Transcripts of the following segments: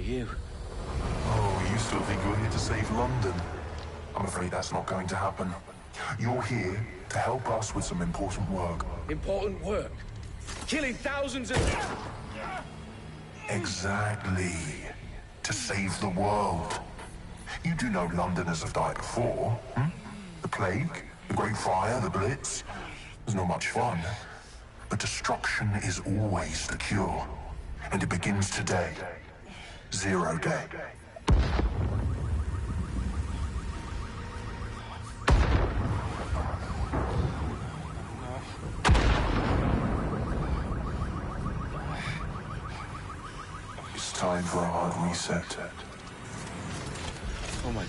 you? Oh, you still think you're here to save London? I'm afraid that's not going to happen. You're here to help us with some important work. Important work? Killing thousands of... Exactly. To save the world. You do know Londoners have died before, hmm? The Plague, the Great Fire, the Blitz. It's not much fun. But destruction is always the cure. And it begins today. 0 day. It's time for a hard reset. Oh my God.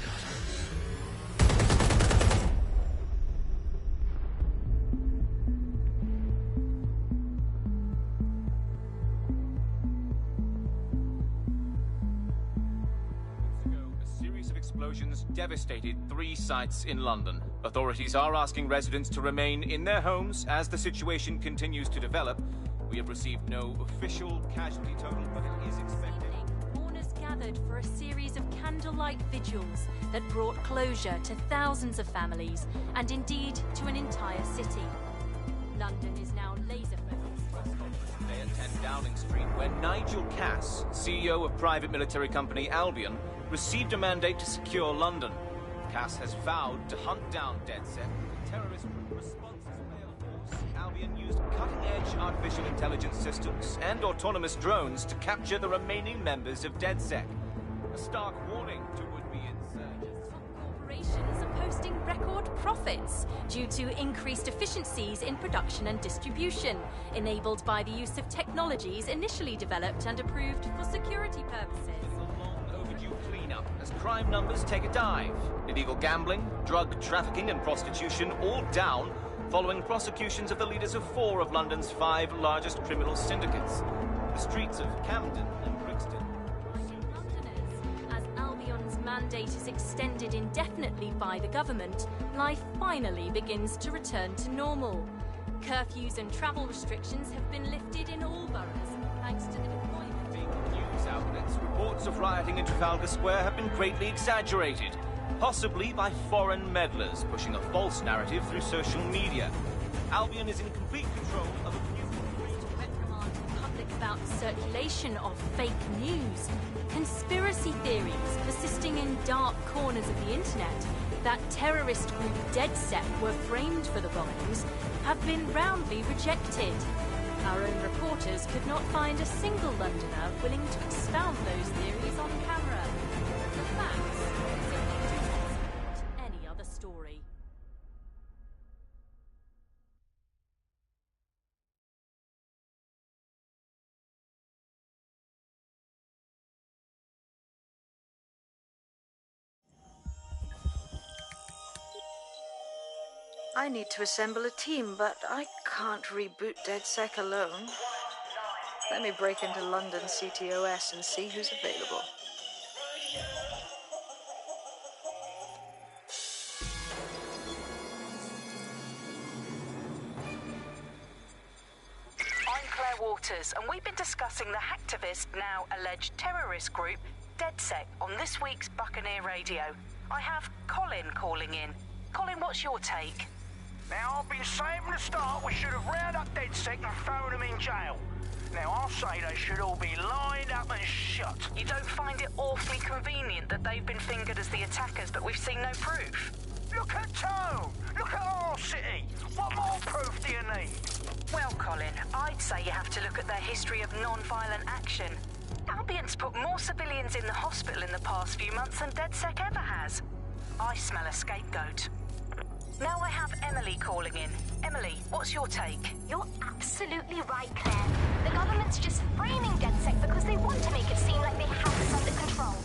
Explosions devastated 3 sites in London. Authorities are asking residents to remain in their homes as the situation continues to develop. We have received no official casualty total, but it is expected. Mourners gathered for a series of candlelight vigils that brought closure to thousands of families and indeed to an entire city. London is now laser-focused. Today at 10 Downing Street, where Nigel Cass, CEO of private military company Albion, received a mandate to secure London. Cass has vowed to hunt down DedSec. Terrorist response force. Albion used cutting-edge artificial intelligence systems and autonomous drones to capture the remaining members of DedSec. A stark warning to would-be insurgents. Top corporations are posting record profits due to increased efficiencies in production and distribution, enabled by the use of technologies initially developed and approved for security purposes. Cleanup as crime numbers take a dive. Illegal gambling, drug trafficking and prostitution all down following prosecutions of the leaders of 4 of London's 5 largest criminal syndicates. The streets of Camden and Brixton. Londoners, as Albion's mandate is extended indefinitely by the government, life finally begins to return to normal. Curfews and travel restrictions have been lifted in all boroughs thanks to the deployment. News outlets, reports of rioting in Trafalgar Square have been greatly exaggerated, possibly by foreign meddlers pushing a false narrative through social media. Albion is in complete control of a new reprimand the public about circulation of fake news, conspiracy theories persisting in dark corners of the internet that terrorist group DedSec were framed for the bombings have been roundly rejected. Our own reporters could not find a single Londoner willing to expound those theories on camera. The facts simply do not support any other story. I need to assemble a team, but I can't reboot DedSec alone. Let me break into London CTOS and see who's available. I'm Claire Waters, and we've been discussing the hacktivist, now alleged terrorist group, DedSec, on this week's Buccaneer Radio. I have Colin calling in. Colin, what's your take? Now, I've been saying from the start we should have rounded up DedSec and thrown them in jail. Now, I'll say they should all be lined up and shot. You don't find it awfully convenient that they've been fingered as the attackers, but we've seen no proof? Look at Tone! Look at our city! What more proof do you need? Well, Colin, I'd say you have to look at their history of non-violent action. Albion's put more civilians in the hospital in the past few months than DedSec ever has. I smell a scapegoat. Now I have Emily calling in. Emily, what's your take? You're absolutely right, Claire. The government's just framing DedSec because they want to make it seem like they have this under control.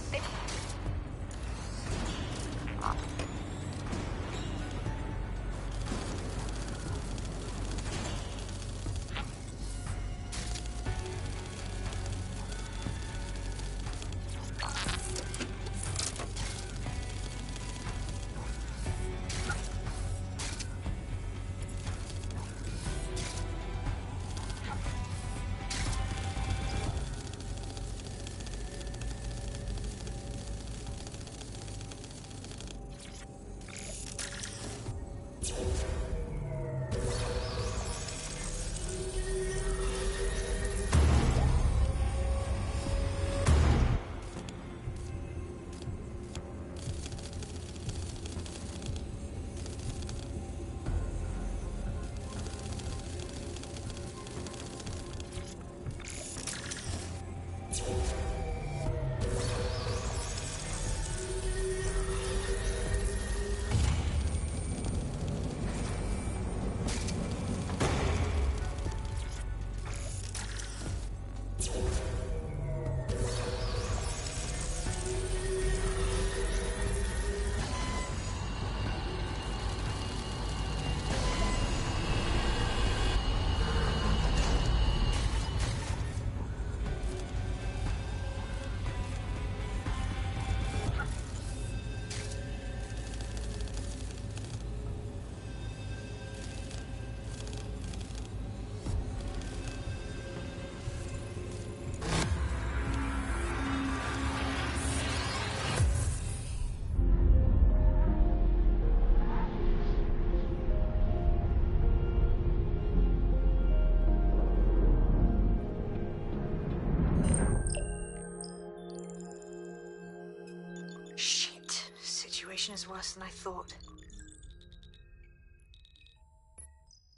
situation is worse than I thought.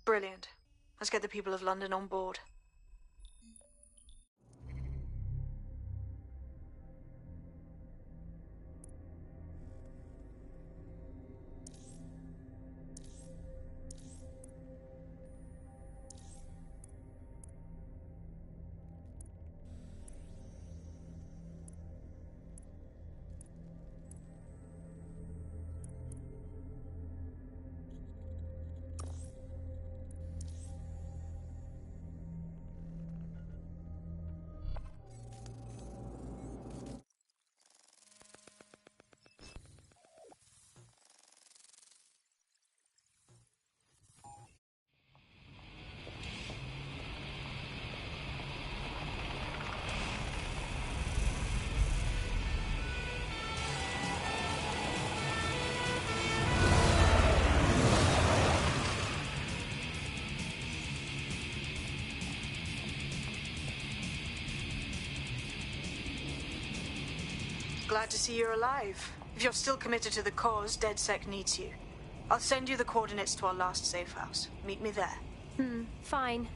Brilliant. Let's get the people of London on board. Glad to see you're alive. If you're still committed to the cause, DedSec needs you. I'll send you the coordinates to our last safe house. Meet me there. Fine.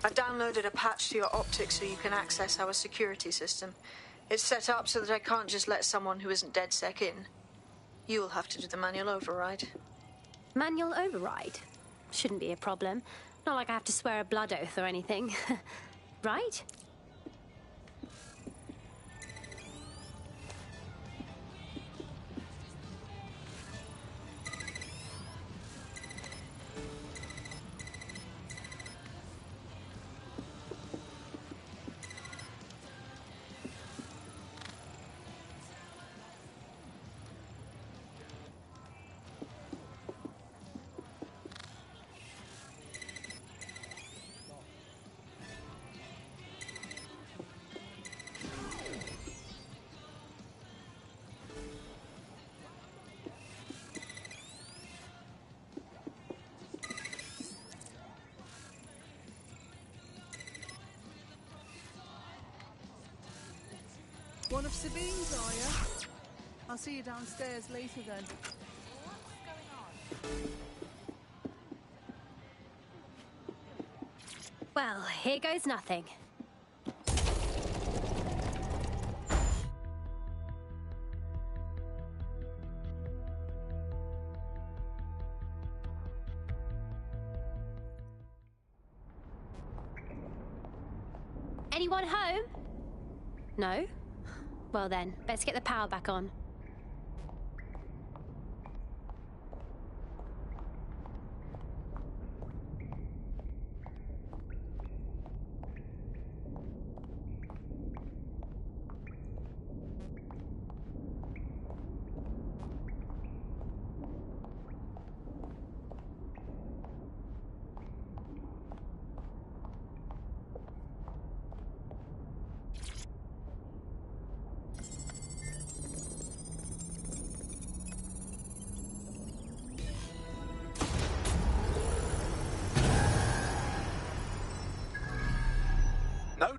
I've downloaded a patch to your optics so you can access our security system. It's set up so that I can't just let someone who isn't DedSec in. You'll have to do the manual override. Manual override? Shouldn't be a problem. Not like I have to swear a blood oath or anything. Right? One of Sabine's, are you? I'll see you downstairs later then. Well, here goes nothing. Anyone home? No? Well then, let's get the power back on.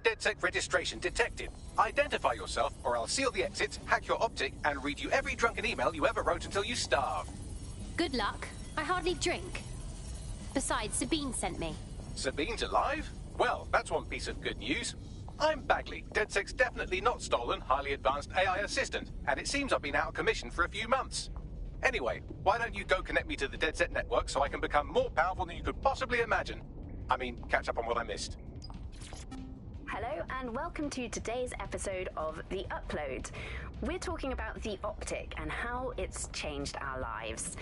DedSec registration detected. Identify yourself, or I'll seal the exits, hack your optic, and read you every drunken email you ever wrote until you starve. Good luck. I hardly drink. Besides, Sabine sent me. Sabine's alive? Well, that's one piece of good news. I'm Bagley, DedSec's definitely not stolen, highly advanced AI assistant, and it seems I've been out of commission for a few months. Anyway, why don't you go connect me to the DedSec network so I can become more powerful than you could possibly imagine? I mean, catch up on what I missed. Hello and welcome to today's episode of The Upload. We're talking about the optic and how it's changed our lives.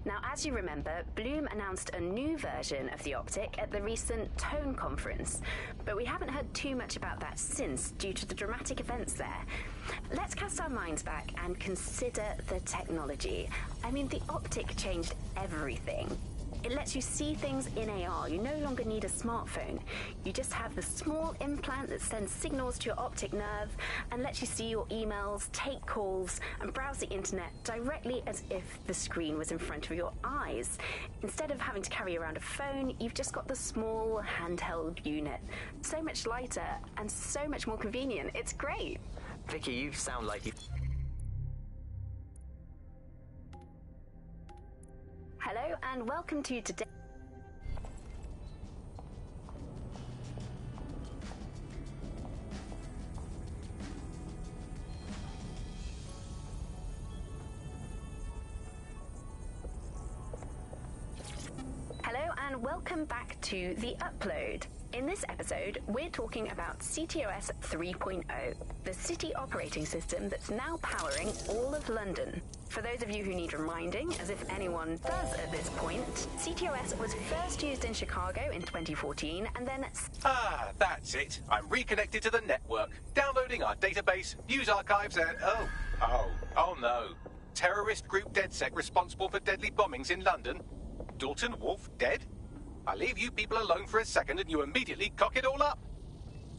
Now, as you remember, Bloom announced a new version of the optic at the recent Tone conference, but we haven't heard too much about that since due to the dramatic events there. Let's cast our minds back and consider the technology. I mean, the optic changed everything. It lets you see things in AR. You no longer need a smartphone. You just have the small implant that sends signals to your optic nerve and lets you see your emails, take calls, and browse the internet directly as if the screen was in front of your eyes. Instead of having to carry around a phone, you've just got the small handheld unit. So much lighter and so much more convenient. It's great. Vicky, you sound like you... Hello and welcome to today. Hello and welcome back to The Upload. In this episode, we're talking about CTOS 3.0, the city operating system that's now powering all of London. For those of you who need reminding, as if anyone does at this point, CTOS was first used in Chicago in 2014 and then... Ah, that's it. I'm reconnected to the network, downloading our database, news archives, and... Oh no. Terrorist group DedSec responsible for deadly bombings in London? Dalton Wolf dead? I leave you people alone for a second and you immediately cock it all up.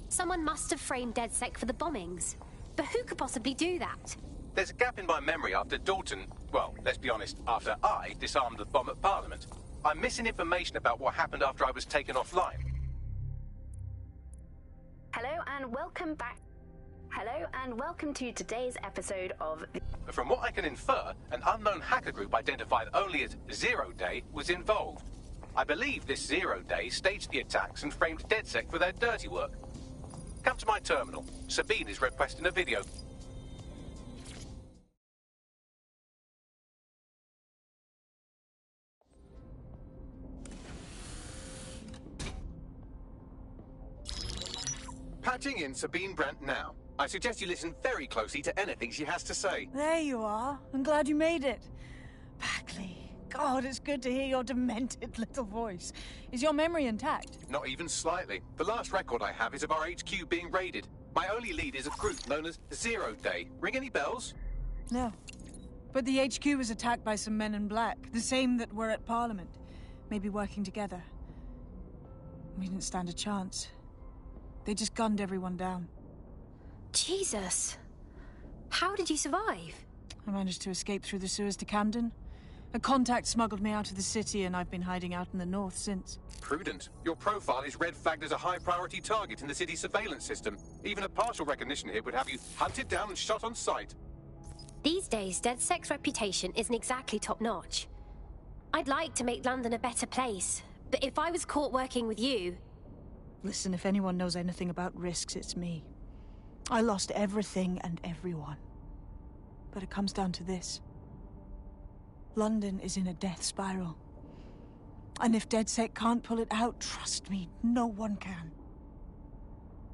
Someone must have framed DedSec for the bombings. But who could possibly do that? There's a gap in my memory after Dalton... Well, let's be honest, after I disarmed the bomb at Parliament. I'm missing information about what happened after I was taken offline. Hello and welcome back. Hello and welcome to today's episode of... From what I can infer, an unknown hacker group identified only as Zero Day was involved. I believe this Zero Day staged the attacks and framed DedSec for their dirty work. Come to my terminal. Sabine is requesting a video. Patching in Sabine Brandt now. I suggest you listen very closely to anything she has to say. There you are. I'm glad you made it. Bagley. God, it's good to hear your demented little voice. Is your memory intact? Not even slightly. The last record I have is of our HQ being raided. My only lead is a group known as Zero Day. Ring any bells? No. But the HQ was attacked by some men in black, the same that were at Parliament. Maybe working together. We didn't stand a chance. They just gunned everyone down. Jesus. How did you survive? I managed to escape through the sewers to Camden. A contact smuggled me out of the city, and I've been hiding out in the north since. Prudent. Your profile is red flagged as a high-priority target in the city's surveillance system. Even a partial recognition here would have you hunted down and shot on sight. These days, DedSec's reputation isn't exactly top-notch. I'd like to make London a better place, but if I was caught working with you... Listen, if anyone knows anything about risks, it's me. I lost everything and everyone. But it comes down to this. London is in a death spiral. And if DedSec can't pull it out, trust me, no one can.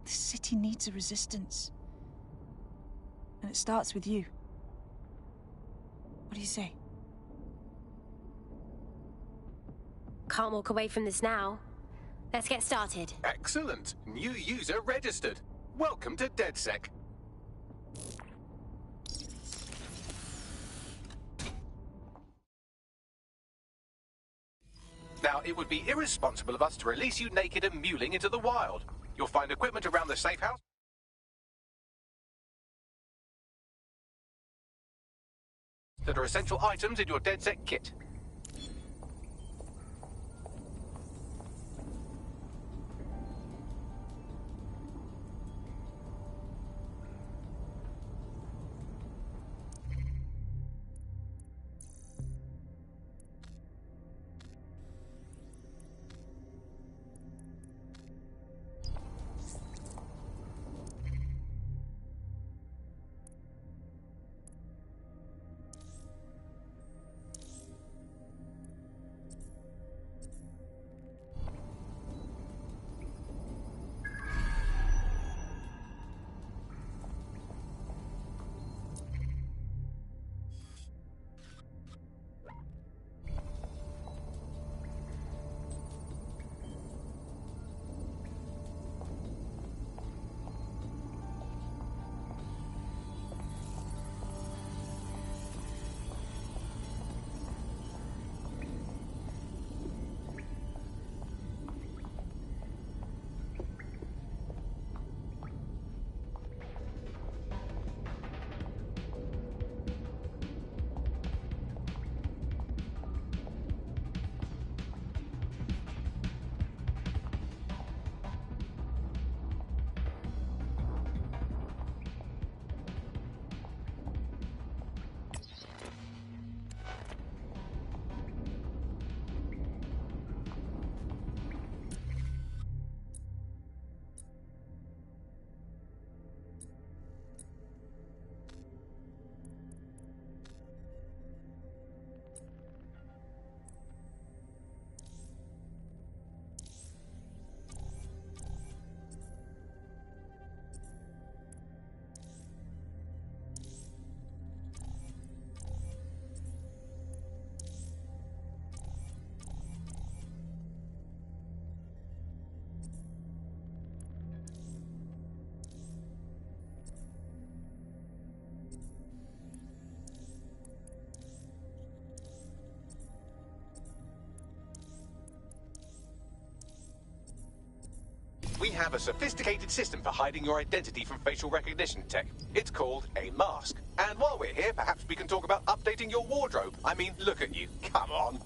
The city needs a resistance. And it starts with you. What do you say? Can't walk away from this now. Let's get started. Excellent. New user registered. Welcome to DedSec. Now, it would be irresponsible of us to release you naked and mewling into the wild. You'll find equipment around the safe house. That are essential items in your DedSec kit. have a sophisticated system for hiding your identity from facial recognition tech. It's called a mask. And while we're here, perhaps we can talk about updating your wardrobe. I mean, look at you. Come on.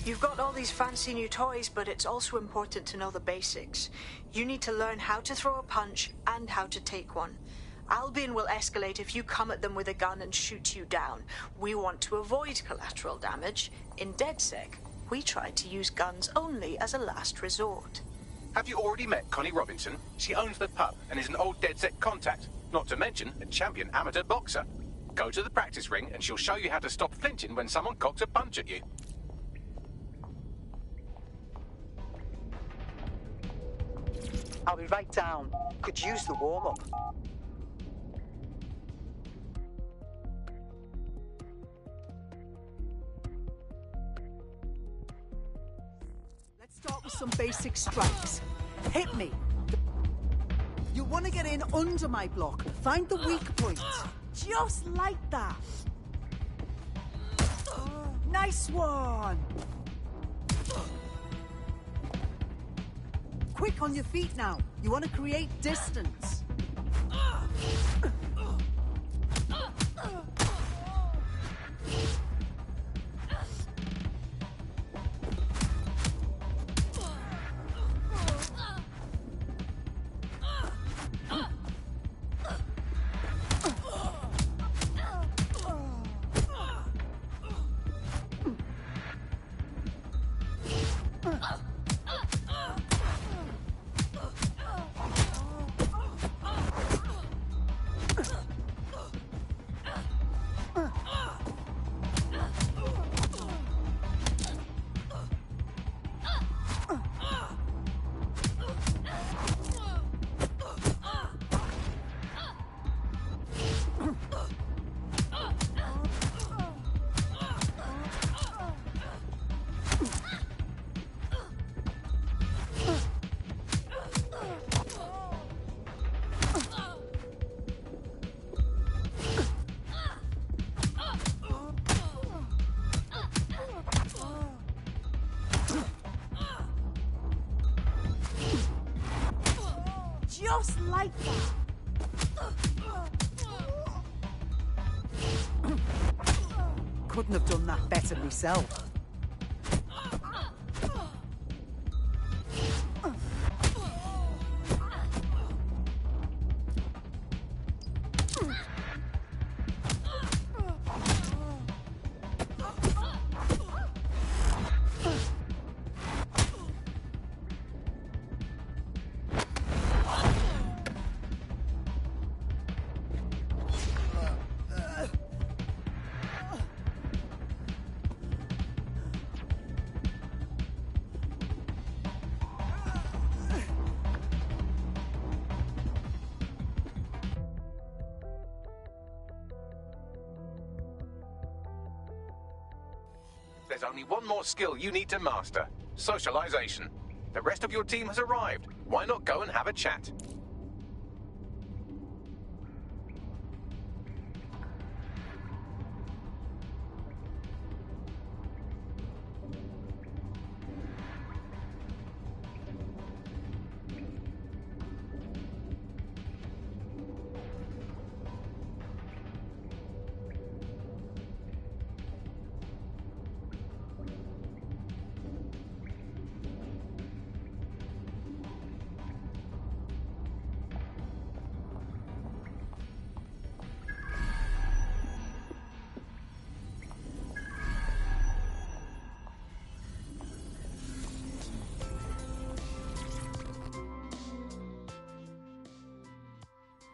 You've got all these fancy new toys, but it's also important to know the basics. You need to learn how to throw a punch and how to take one. Albion will escalate if you come at them with a gun and shoot you down. We want to avoid collateral damage. In DedSec, we try to use guns only as a last resort. Have you already met Connie Robinson? She owns the pub and is an old DedSec contact, not to mention a champion amateur boxer. Go to the practice ring and she'll show you how to stop flinching when someone cocks a punch at you. I'll be right down. Could use the warm-up. Let's start with some basic strikes. Hit me. You want to get in under my block. Find the weak point. Just like that. Nice one. Quick on your feet now. You want to create distance. Just like that. Couldn't have done that better myself. There's only one more skill you need to master: socialization. The rest of your team has arrived. Why not go and have a chat?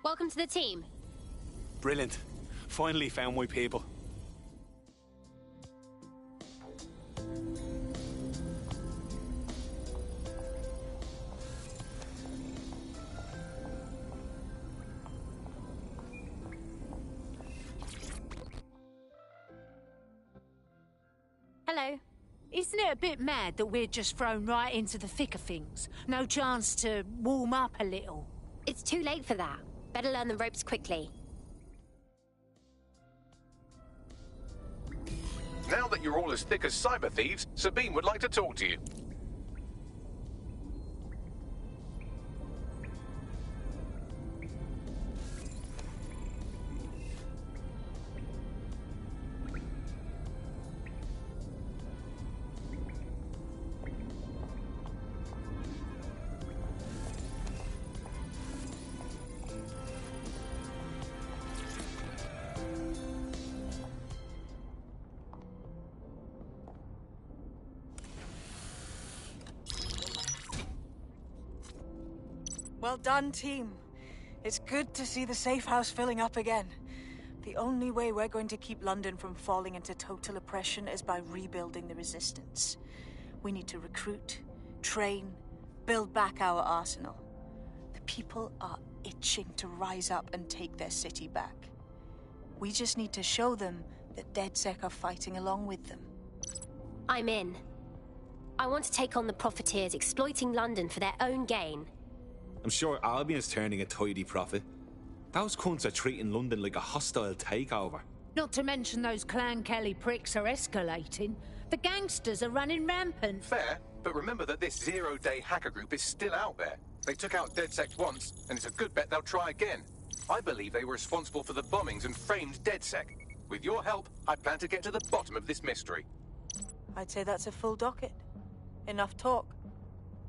Welcome to the team. Brilliant. Finally found my people. Hello. Isn't it a bit mad that we're just thrown right into the thick of things? No chance to warm up a little? It's too late for that. Better learn the ropes quickly. Now that you're all as thick as cyber thieves, Sabine would like to talk to you. Well done, team. It's good to see the safe house filling up again. The only way we're going to keep London from falling into total oppression is by rebuilding the resistance. We need to recruit, train, build back our arsenal. The people are itching to rise up and take their city back. We just need to show them that DedSec are fighting along with them. I'm in. I want to take on the profiteers exploiting London for their own gain. I'm sure Albion's turning a tidy profit. Those cunts are treating London like a hostile takeover. Not to mention those Clan Kelly pricks are escalating. The gangsters are running rampant. Fair, but remember that this zero-day hacker group is still out there. They took out DedSec once, and it's a good bet they'll try again. I believe they were responsible for the bombings and framed DedSec. With your help, I plan to get to the bottom of this mystery. I'd say that's a full docket. Enough talk.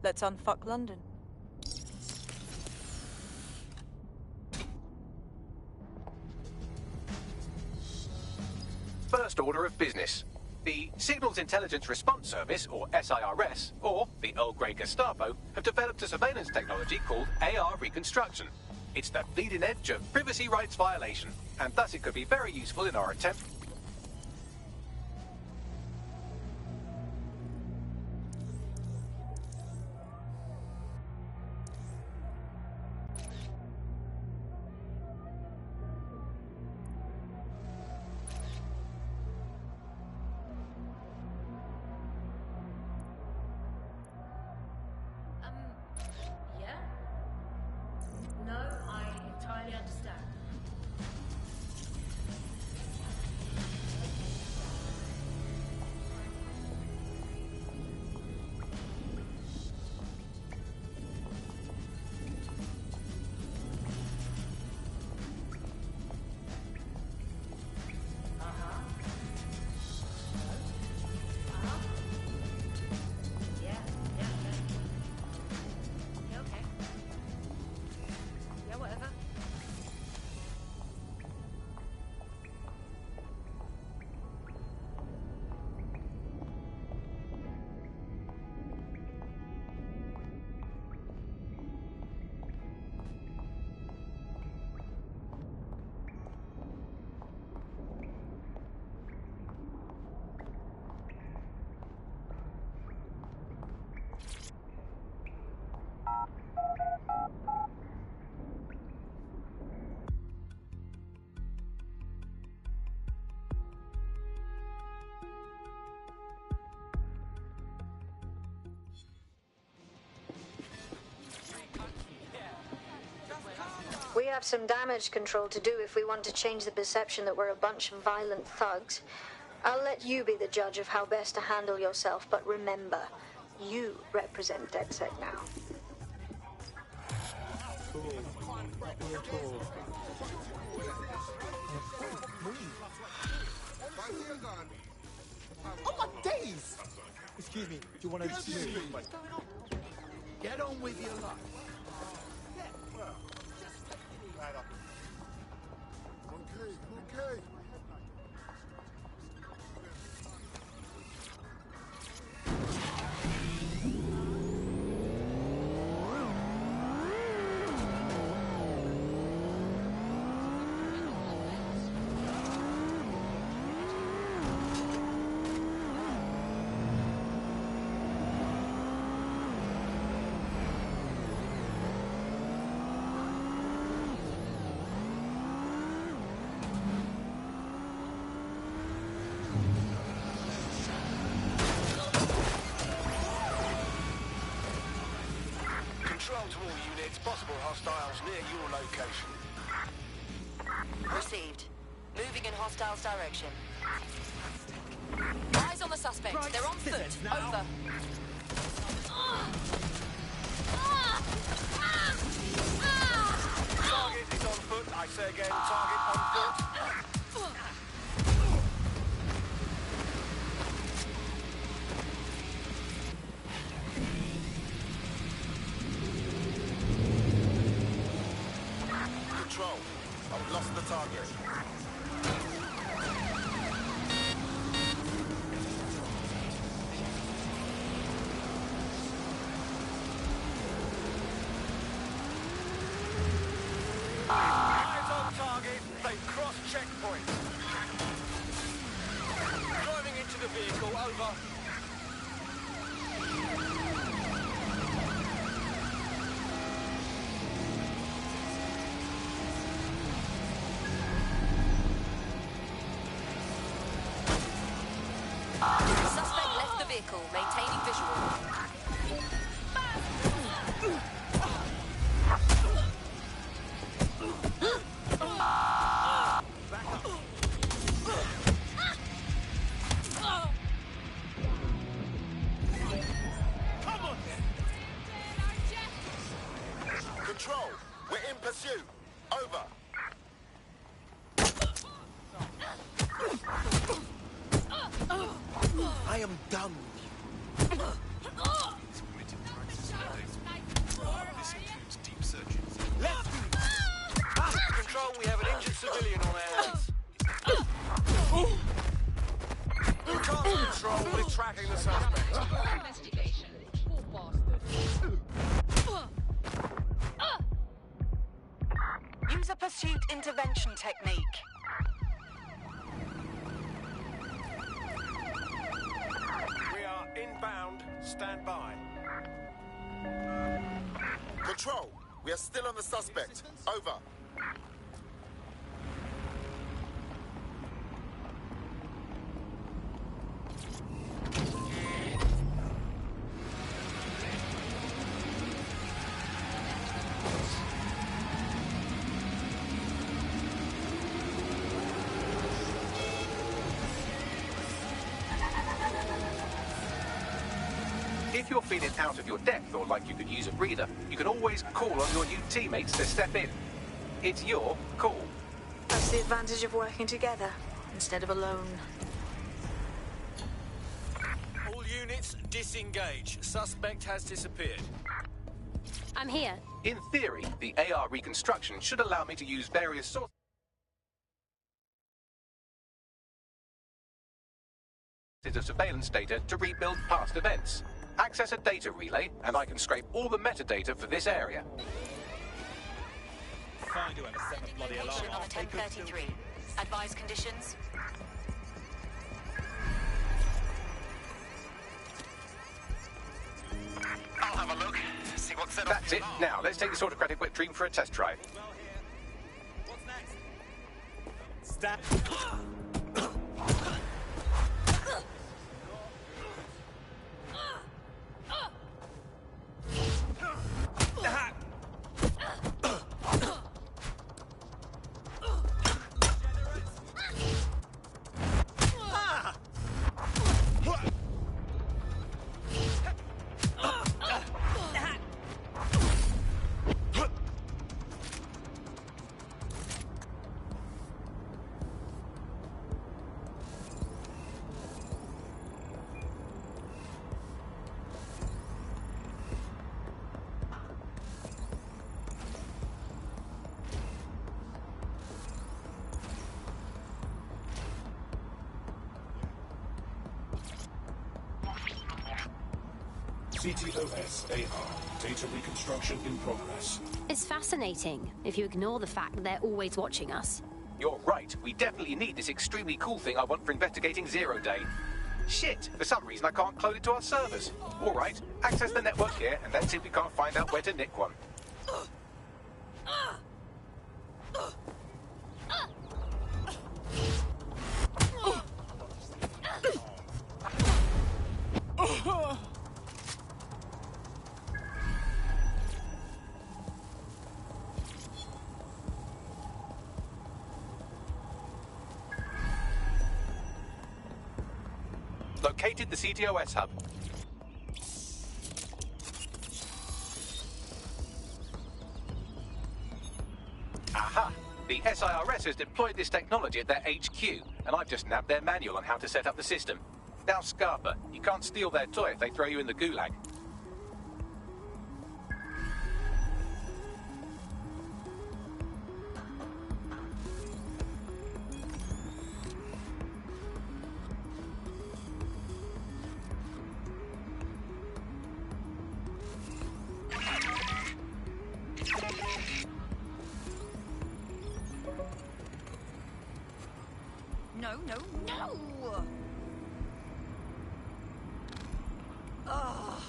Let's unfuck London. First order of business. The Signals Intelligence Response Service, or SIRS, or the Earl Grey Gestapo, have developed a surveillance technology called AR Reconstruction. It's the bleeding edge of privacy rights violation, and thus it could be very useful in our attempt. Yeah? No, I entirely understand. We have some damage control to do if we want to change the perception that we're a bunch of violent thugs. I'll let you be the judge of how best to handle yourself, but remember, you represent DedSec now. Oh my days! Excuse me, do you want to get on with your life? Okay. Control to all units. Possible hostiles near your location. Received. Moving in hostiles' direction. Eyes on the suspect. Right. They're on foot. Over. Target is on foot. I say again, target on foot. Control. I've lost the target. Eyes on target. They've crossed checkpoint. Driving into the vehicle. Over. Suspect left the vehicle, maintaining visual. Control. We're in pursuit. Over. I am done with you. This includes deep searches. Let's Control, we have an injured civilian on our hands. Control, we're tracking the suspect. Investigation. Use a pursuit intervention technique. We are inbound. Stand by. Control. We are still on the suspect. Over. If you're feeling out of your depth or like you could use a breather, you can always call on your new teammates to step in. It's your call. That's the advantage of working together instead of alone. All units, disengage. Suspect has disappeared. I'm here. In theory, the AR reconstruction should allow me to use various sources of surveillance data to rebuild past events. Access a data relay, and I can scrape all the metadata for this area. Sending location on a 1033. Advise conditions. I'll have a look. See what's set That's it. Now, let's take this autocratic wet dream for a test drive. What's next? Stand. CTOS AR. Data reconstruction in progress. It's fascinating, if you ignore the fact that they're always watching us. You're right. We definitely need this extremely cool thing I want for investigating Zero Day. Shit, for some reason I can't clone it to our servers. All right, access the network here, and let's see if we can't find out where to nick one. Located the CTOS hub. Aha! The SIRS has deployed this technology at their HQ, and I've just nabbed their manual on how to set up the system. Now, Scarpa, you can't steal their toy if they throw you in the gulag. No, no, no! Ugh.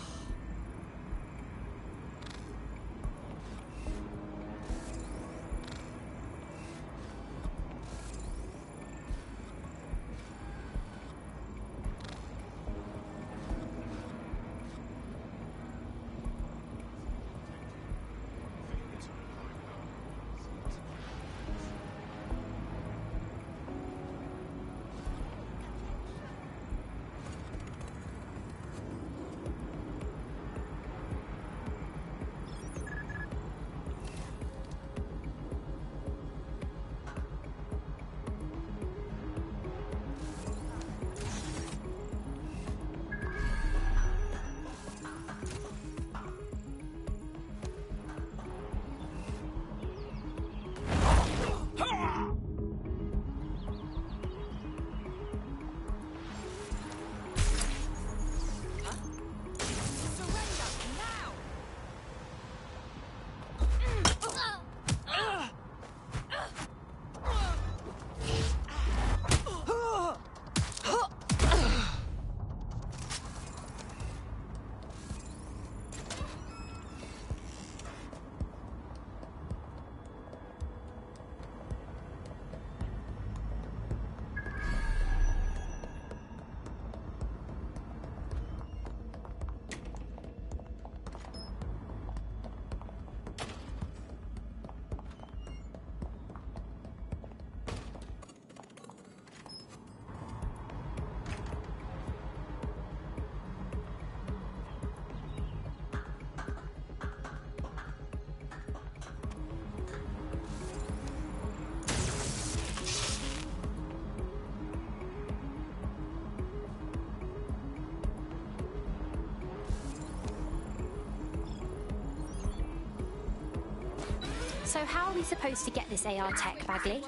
So how are we supposed to get this AR tech, Bagley?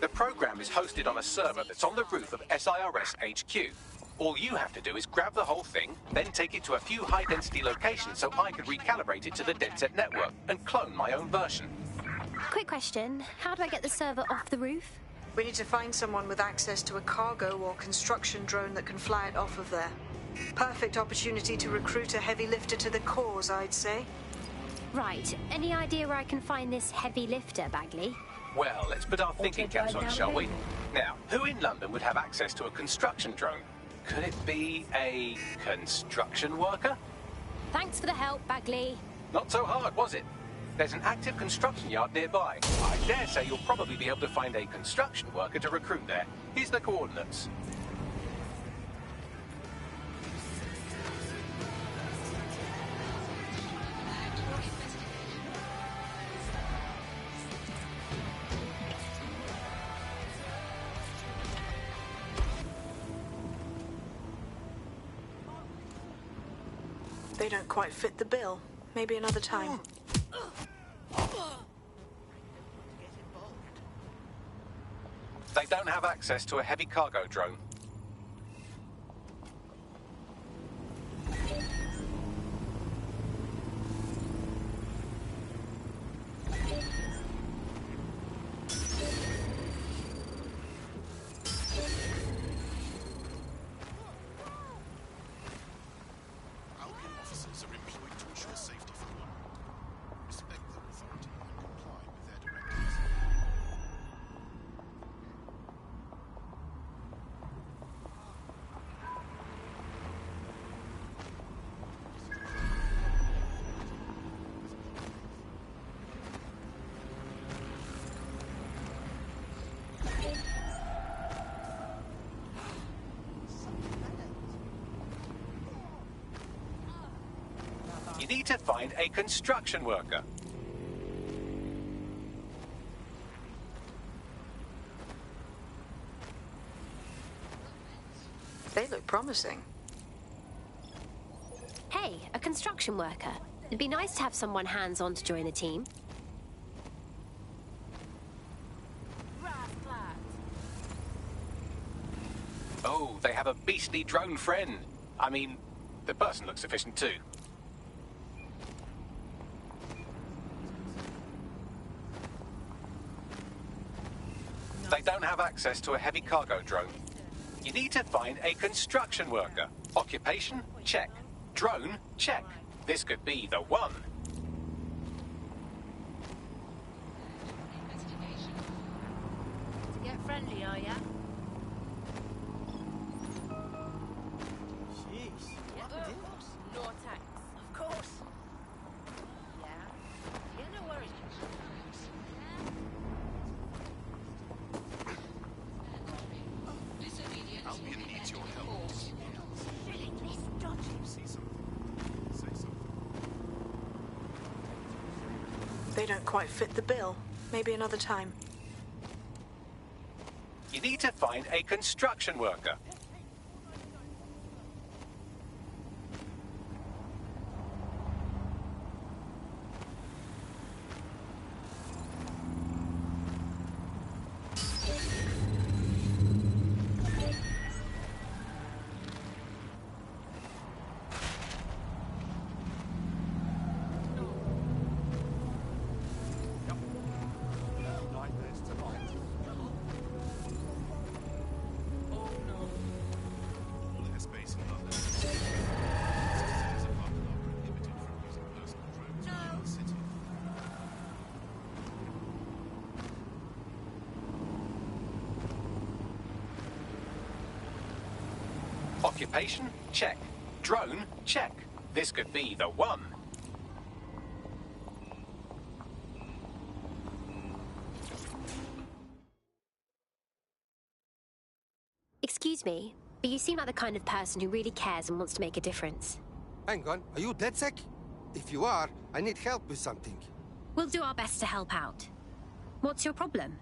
The program is hosted on a server that's on the roof of SIRS HQ. All you have to do is grab the whole thing, then take it to a few high-density locations so I can recalibrate it to the DedSec network and clone my own version. Quick question, how do I get the server off the roof? We need to find someone with access to a cargo or construction drone that can fly it off of there. Perfect opportunity to recruit a heavy lifter to the cause, I'd say. Right. Any idea where I can find this heavy lifter, Bagley? Well, let's put our thinking caps on, shall we? Now, who in London would have access to a construction drone? Could it be a construction worker? Thanks for the help, Bagley. Not so hard, was it? There's an active construction yard nearby. I dare say you'll probably be able to find a construction worker to recruit there. Here's the coordinates. They don't quite fit the bill. Maybe another time. They don't have access to a heavy cargo drone. You need to find a construction worker. They look promising. Hey, a construction worker. It'd be nice to have someone hands-on to join the team. Oh, they have a beastly drone friend. I mean, the person looks efficient too. They don't have access to a heavy cargo drone. You need to find a construction worker. Occupation? Check. Drone? Check. This could be the one. Get friendly, are ya? Jeez. Yeah, of course. No attacks. Of course. Yeah. Yeah, no worries. Albion needs your help. See something. Say something. They don't quite fit the bill. Maybe another time. You need to find a construction worker. Nightmares tonight. All airspace in London. Citizens of London are prohibited from using personal drones within the city. Occupation? Check. Drone? Check. This could be the one. Excuse me, but you seem like the kind of person who really cares and wants to make a difference. Hang on, are you DedSec? If you are, I need help with something. We'll do our best to help out. What's your problem?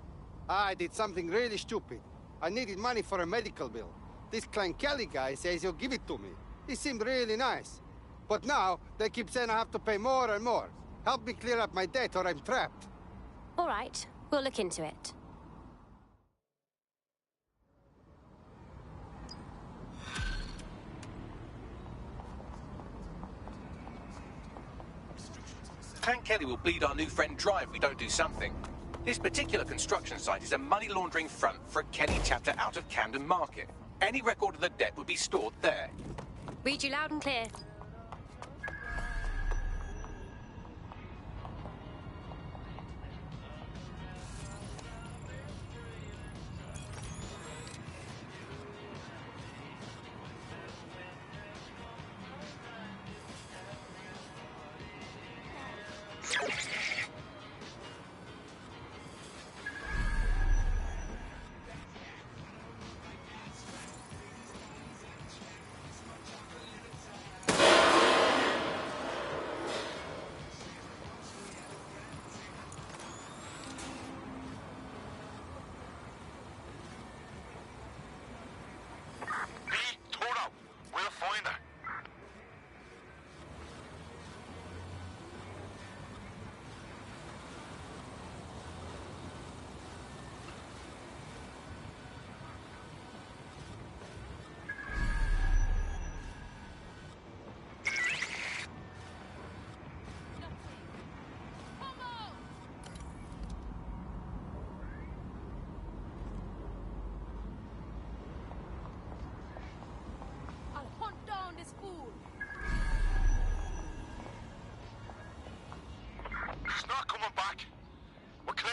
I did something really stupid. I needed money for a medical bill. This Klein Kelly guy says he'll give it to me. He seemed really nice. But now, they keep saying I have to pay more and more. Help me clear up my debt or I'm trapped. All right, we'll look into it. Clan Kelly will bleed our new friend dry if we don't do something. This particular construction site is a money laundering front for a Kelly chapter out of Camden Market. Any record of the debt would be stored there. Read you loud and clear. He's not coming back. We're clear.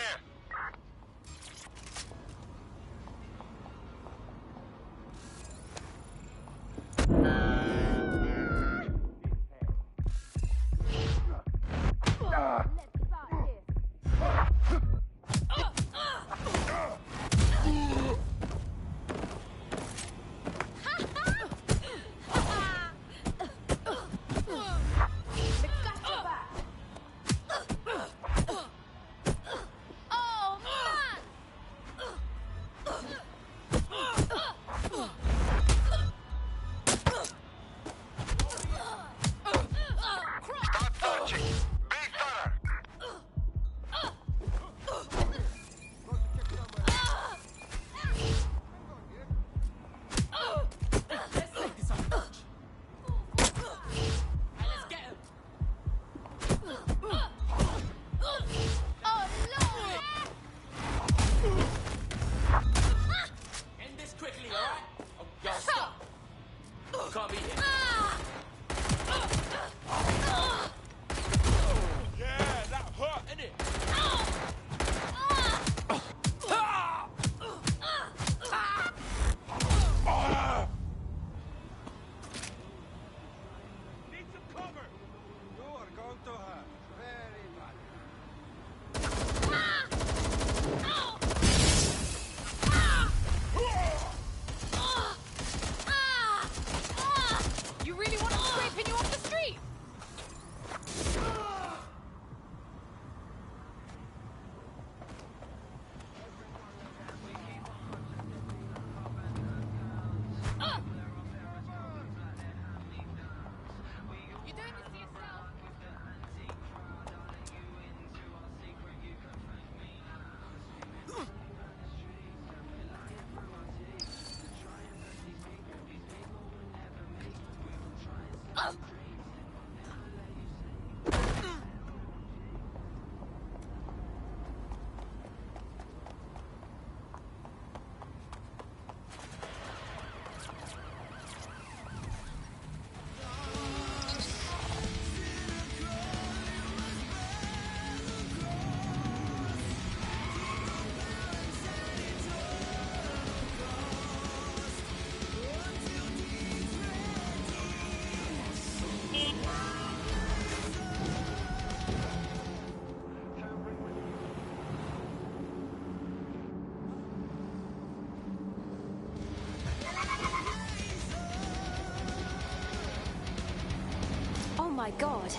Oh my god.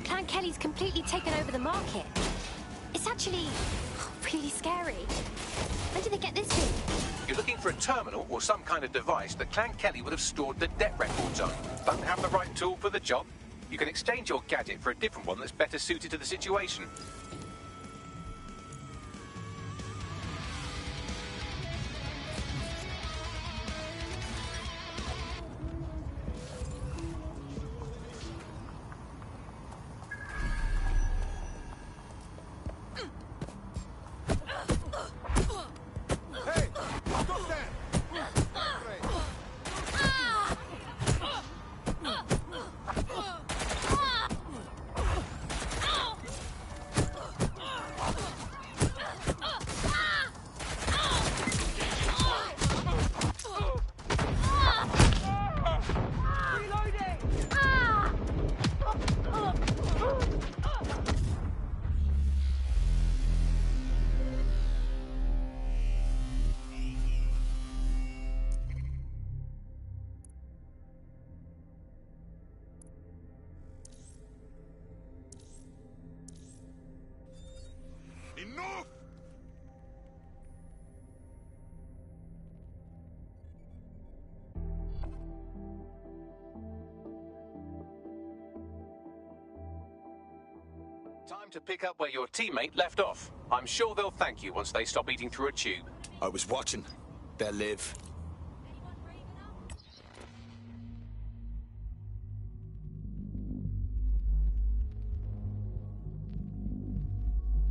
Clan Kelly's completely taken over the market. It's actually really scary. When did they get this thing? You're looking for a terminal or some kind of device that Clan Kelly would have stored the debt records on. Don't have the right tool for the job? You can exchange your gadget for a different one that's better suited to the situation. Enough! Time to pick up where your teammate left off. I'm sure they'll thank you once they stop eating through a tube. I was watching. They'll live.